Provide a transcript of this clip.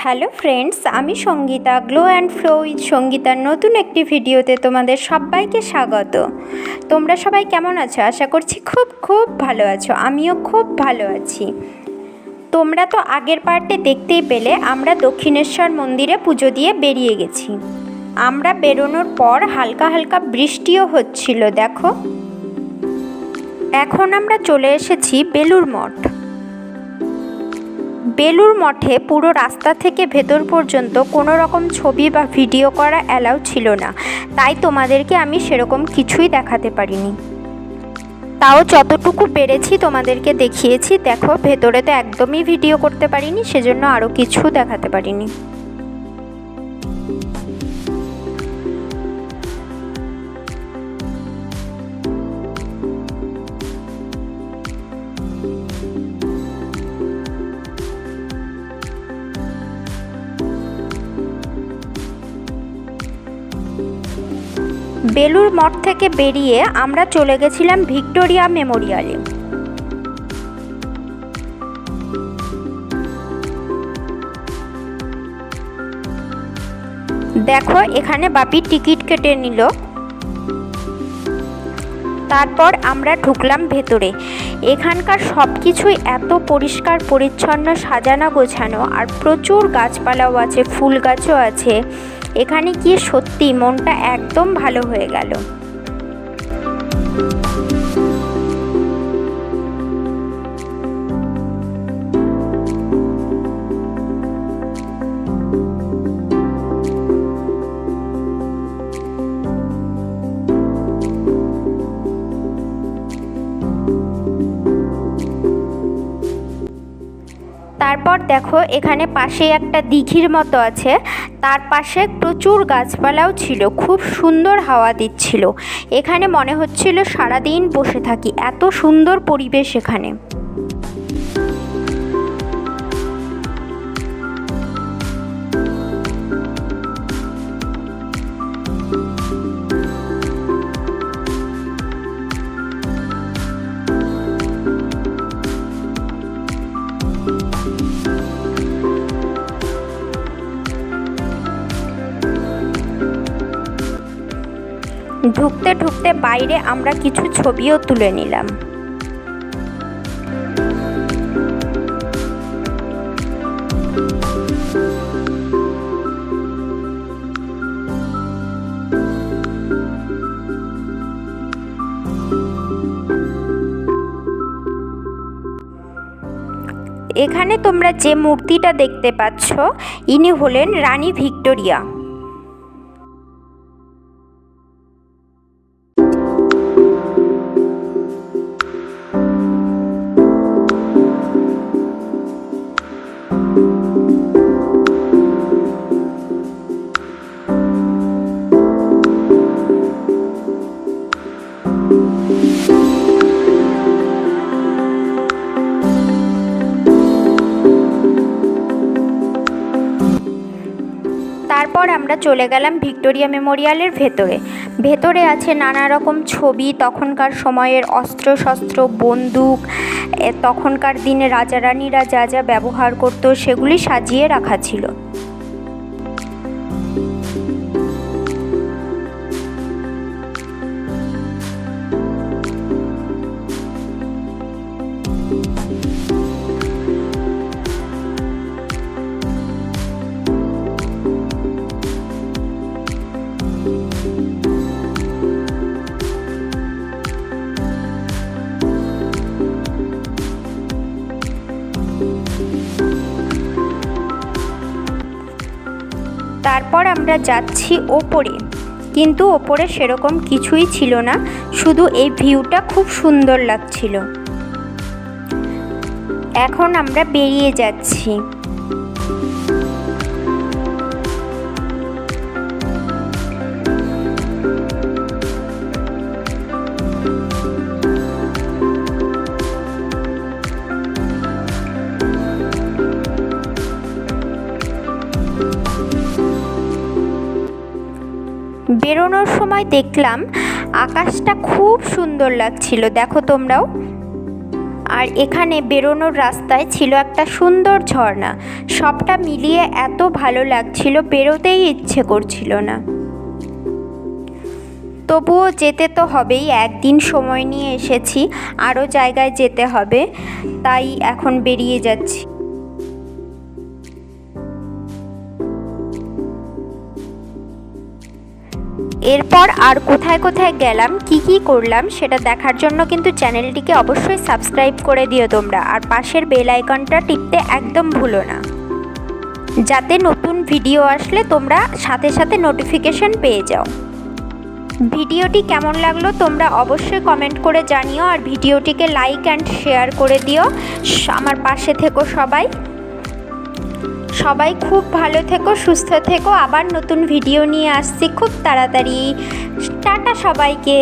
Hello friends, আমি Sangeeta. Glow and flow with সঙ্গীতার নতুন একটি ভিডিওতে তোমাদের সবাইকে স্বাগত। তোমরা সবাই কেমন আছো? আশা করছি খুব খুব ভালো আছো। আমিও খুব ভালো আছি। তোমরা তো আগের পার্টে দেখতেই পেলে আমরা দক্ষিণেশ্বর মন্দিরে পুজো দিয়ে বেরিয়ে গেছি। আমরা বেরোনোর পর হালকা হালকা বৃষ্টিও হচ্ছিল, দেখো। এখন আমরা চলে এসেছি বেলুড় মঠ। বেলুড় মঠে পুরো রাস্তা থেকে ভেতর পর্যন্ত কোনো রকম ছবি বা ভিডিও করা অ্যালাউ ছিল না, তাই তোমাদেরকে আমি সেরকম কিছুই দেখাতে পারিনি। তাও যতটুকু পেরেছি তোমাদেরকে দেখিয়েছি। দেখো, ভেতরে তো একদমই ভিডিও করতে পারিনি, সেজন্য আরও কিছু দেখাতে পারিনি। বেলুড় মঠ থেকে বেরিয়ে আমরা চলে গেছিলাম ভিক্টোরিয়া মেমোরিয়ালে। দেখো, এখানে বাপি টিকিট কেটে নিল। তারপর আমরা ঢুকলাম ভেতরে। এখানকার সব কিছুই এত পরিষ্কার পরিচ্ছন্ন, সাজানো গোছানো, আর প্রচুর গাছপালাও আছে, ফুল গাছও আছে। এখানে গিয়ে সত্যি মনটা একদম ভালো হয়ে গেল। তারপর দেখো, এখানে পাশে একটা দিঘির মতো আছে, তার পাশে প্রচুর গাছপালাও ছিল, খুব সুন্দর হাওয়া দিচ্ছিল। এখানে মনে হচ্ছিল সারাদিন বসে থাকি, এত সুন্দর পরিবেশ এখানে। ঢুকতে ঢুকতে বাইরে আমরা কিছু ছবিও তুলে নিলাম। এখানে তোমরা যে মূর্তিটা দেখতে পাচ্ছ, ইনি হলেন রানী ভিক্টোরিয়া। তারপর আমরা চলে গেলাম ভিক্টোরিয়া মেমোরিয়ালের ভেতরে। ভেতরে আছে নানা রকম ছবি, তখনকার সময়ের অস্ত্র শস্ত্র, বন্দুক, তখনকার দিনে রাজা রানীরা যা যা ব্যবহার করতো সেগুলি সাজিয়ে রাখা ছিল। তারপর আমরা যাচ্ছি ওপরে, কিন্তু ওপরে সেরকম কিছুই ছিল না, শুধু এই ভিউটা খুব সুন্দর লাগছিল। এখন আমরা বেরিয়ে যাচ্ছি। বেরোনোর সময় দেখলাম আকাশটা খুব সুন্দর লাগছিল, দেখো তোমরাও। আর এখানে বেরোনোর রাস্তায় ছিল একটা সুন্দর ঝর্ণা। সবটা মিলিয়ে এত ভালো লাগছিল, বেরোতেই ইচ্ছে করছিল না। তবুও যেতে তো হবেই, একদিন সময় নিয়ে এসেছি, আরও জায়গায় যেতে হবে, তাই এখন বেরিয়ে যাচ্ছি। এরপর আর কোথায় কোথায় গেলাম, কি কি করলাম সেটা দেখার জন্য কিন্তু চ্যানেলটিকে অবশ্যই সাবস্ক্রাইব করে দিও তোমরা, আর পাশের বেল আইকনটা টিপতে একদম ভুলো না, যাতে নতুন ভিডিও আসলে তোমরা সাথে সাথে নোটিফিকেশন পেয়ে যাও। ভিডিওটি কেমন লাগলো তোমরা অবশ্যই কমেন্ট করে জানিও, আর ভিডিওটিকে লাইক অ্যান্ড শেয়ার করে দিও। আমার পাশে থেকো সবাই। সবাই খুব ভালো থেকো, সুস্থ থেকো। আবার নতুন ভিডিও নিয়ে আসছি খুব তাড়াতাড়ি। টাটা সবাইকে।